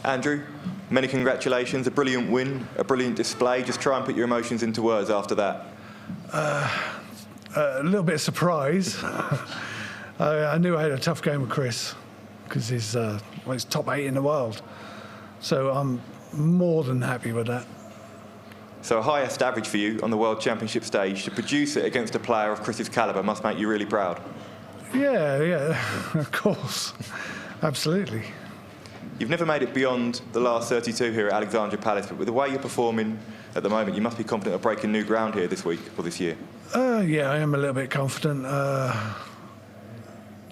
Andrew, many congratulations. A brilliant win, a brilliant display. Just try and put your emotions into words after that. A little bit of surprise. I knew I had a tough game with Chris because he's top 8 in the world. So I'm more than happy with that. So a highest average for you on the World Championship stage, to produce it against a player of Chris's calibre must make you really proud. Yeah, of course. Absolutely. You've never made it beyond the last 32 here at Alexandra Palace, but with the way you're performing at the moment, you must be confident of breaking new ground here this week or this year. Yeah, I am a little bit confident.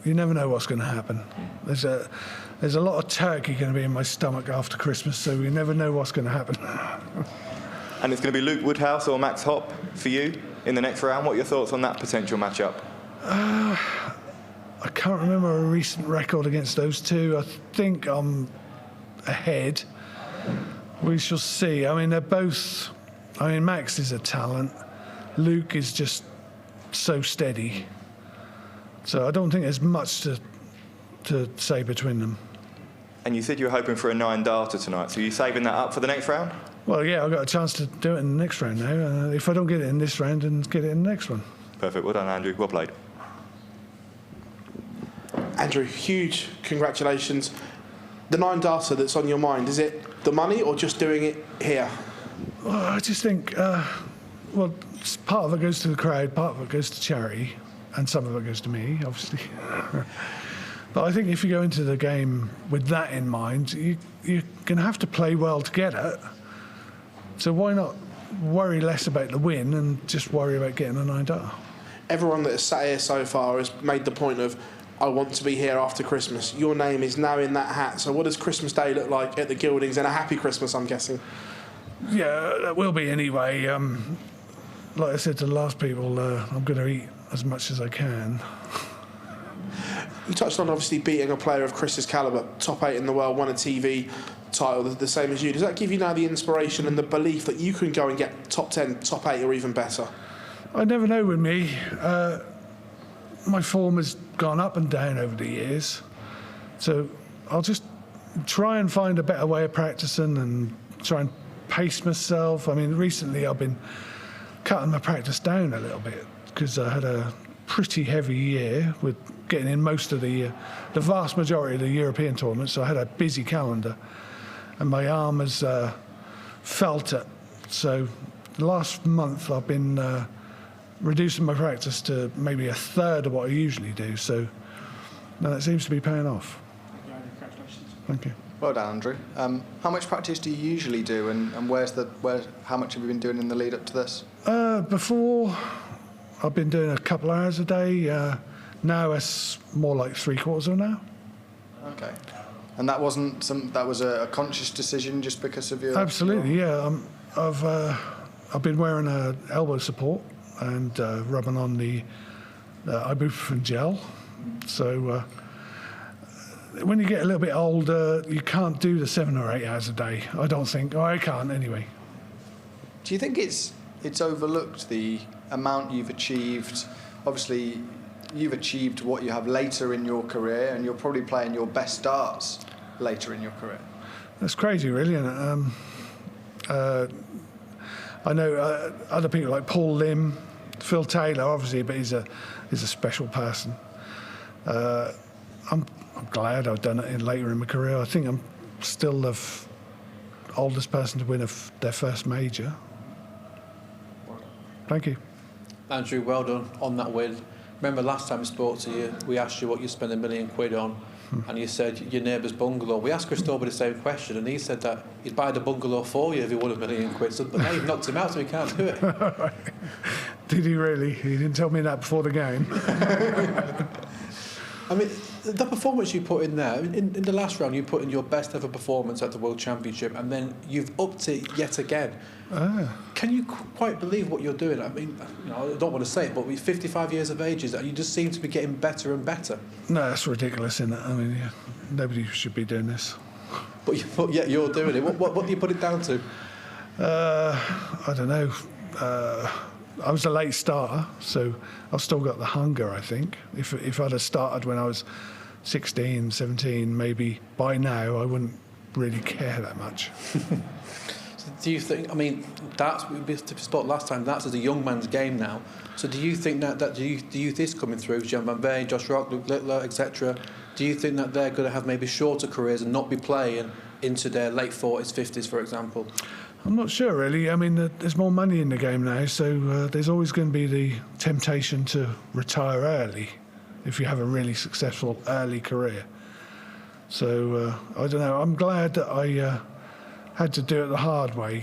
You never know what's going to happen. There's a lot of turkey going to be in my stomach after Christmas, so you never know what's going to happen. And it's going to be Luke Woodhouse or Max Hopp for you in the next round. What are your thoughts on that potential matchup? I can't remember a recent record against those two. I think I'm ahead. We shall see. I mean, they're both... I mean, Max is a talent. Luke is just so steady. So I don't think there's much to say between them. And you said you were hoping for a 9 darter tonight, so are you saving that up for the next round? Well, yeah, I've got a chance to do it in the next round now. If I don't get it in this round, then get it in the next one. Perfect. Well done, Andrew. Well played. Andrew, huge congratulations. The 9 darter that's on your mind, is it the money or just doing it here? Well, I just think, well, part of it goes to the crowd, part of it goes to charity, and some of it goes to me, obviously. But I think if you go into the game with that in mind, you're going to have to play well to get it. So why not worry less about the win and just worry about getting a 9 darter? Everyone that has sat here so far has made the point of, I want to be here after Christmas. Your name is now in that hat. So what does Christmas Day look like at the Gildings? And a happy Christmas, I'm guessing. Yeah, that will be anyway. Like I said to the last people, I'm going to eat as much as I can. You touched on obviously beating a player of Chris's calibre, top 8 in the world, won a TV title the same as you. Does that give you now the inspiration and the belief that you can go and get top 10, top 8 or even better? I never know with me. My form has gone up and down over the years. So I'll just try and find a better way of practicing and try and pace myself. I mean, recently I've been cutting my practice down a little bit because I had a pretty heavy year with getting in most of the vast majority of the European tournaments. So I had a busy calendar and my arm has felt it. So last month I've been reducing my practice to maybe a third of what I usually do. So no, it seems to be paying off. Congratulations. Thank you. Well done, Andrew. How much practice do you usually do, and how much have you been doing in the lead up to this? Before, I've been doing a couple of hours a day. Now it's more like 3/4 of an hour. Okay. And that was a conscious decision just because of your... Absolutely, yeah. I've been wearing elbow support and rubbing on the ibuprofen gel. So when you get a little bit older, you can't do the 7 or 8 hours a day. I don't think. I can't anyway. Do you think it's overlooked the amount you've achieved? Obviously, you've achieved what you have later in your career, and you're probably playing your best darts later in your career. That's crazy, really, isn't it? I know other people like Paul Lim, Phil Taylor, obviously, but he's a special person. I'm glad I've done it later in my career. I think I'm still the oldest person to win their first major. Thank you. Andrew, well done on that win. Remember last time we spoke to you, we asked you what you spent £1 million on, and you said your neighbour's bungalow. We asked Chris Dobey the same question, and he said that he'd buy the bungalow for you if he won £1 million. So, but now you've knocked him out, so he can't do it. Did he really? He didn't tell me that before the game. I mean, the performance you put in there, in the last round, you put in your best ever performance at the World Championship, and then you've upped it yet again. Can you quite believe what you're doing? I mean, I don't want to say it, but we're 55 years of age, you just seem to be getting better and better. No, that's ridiculous, isn't it? I mean, nobody should be doing this. But yet you're doing it. What do you put it down to? I don't know. I was a late starter, so I've still got the hunger, I think. If I'd have started when I was 16, 17, maybe by now I wouldn't really care that much. Do you think? I mean, that's we spoke last time. That's as a young man's game now. So do you think that the youth is coming through? Jan Van Veen, Josh Rock, Luke Littler, etc. Do you think that they're going to have maybe shorter careers and not be playing into their late 40s, 50s, for example? I'm not sure, really. I mean, there's more money in the game now, so there's always going to be the temptation to retire early if you have a really successful early career. So, I don't know. I'm glad that I had to do it the hard way,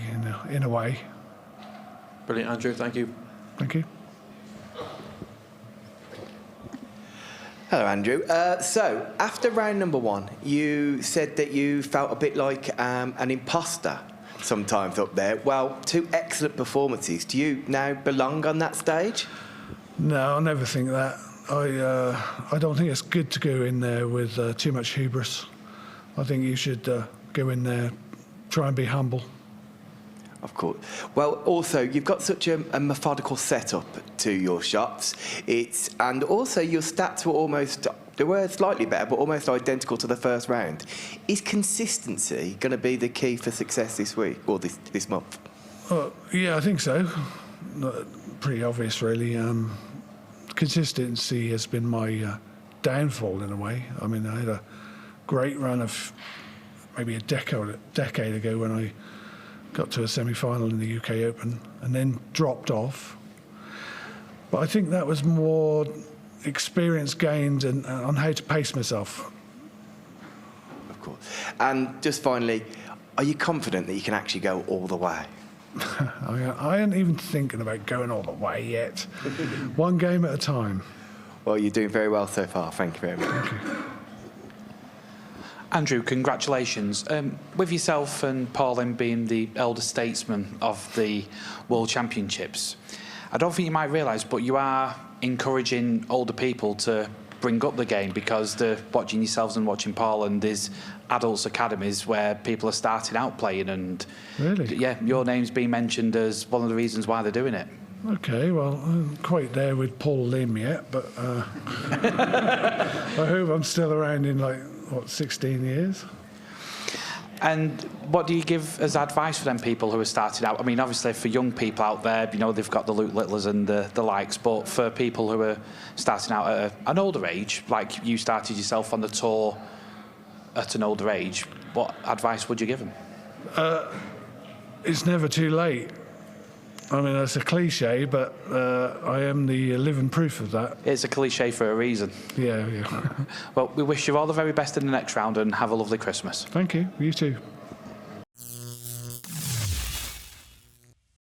in a way. Brilliant, Andrew. Thank you. Thank you. Hello, Andrew. So, after round number 1, you said that you felt a bit like an imposter sometimes up there. Well, 2 excellent performances. Do you now belong on that stage? No, I never think that. I don't think it's good to go in there with too much hubris. I think you should go in there, try and be humble. Of course. Well, also, you've got such a methodical setup to your shots. And also your stats were almost, they were slightly better, but almost identical to the first round. Is consistency going to be the key for success this week, or this month? Yeah, I think so. Pretty obvious, really. Consistency has been my downfall in a way. I mean, I had a great run of maybe a decade ago when I got to a semi-final in the UK Open and then dropped off. But I think that was more experience gained and on how to pace myself. Of course. And just finally, are you confident that you can actually go all the way? I ain't even thinking about going all the way yet. One game at a time. Well, you're doing very well so far. Thank you very much. Thank you. Andrew, congratulations. With yourself and Pauline being the elder statesman of the World Championships, I don't think you might realise, but you are encouraging older people to bring up the game, because they're watching yourselves and watching Paul, and there's adults academies where people are starting out playing, and Really? yeah, your name's been mentioned as one of the reasons why they're doing it. Okay, well, I'm quite there with Paul Lim yet, but I hope I'm still around in 16 years. And what do you give as advice for them people who are starting out? I mean, obviously for young people out there, they've got the Luke Littlers and the likes, but for people who are starting out at an older age, like you started yourself on the tour at an older age, what advice would you give them? It's never too late. I mean, that's a cliche, but I am the living proof of that. It's a cliche for a reason. Yeah. Well, we wish you all the very best in the next round and have a lovely Christmas. Thank you. You too.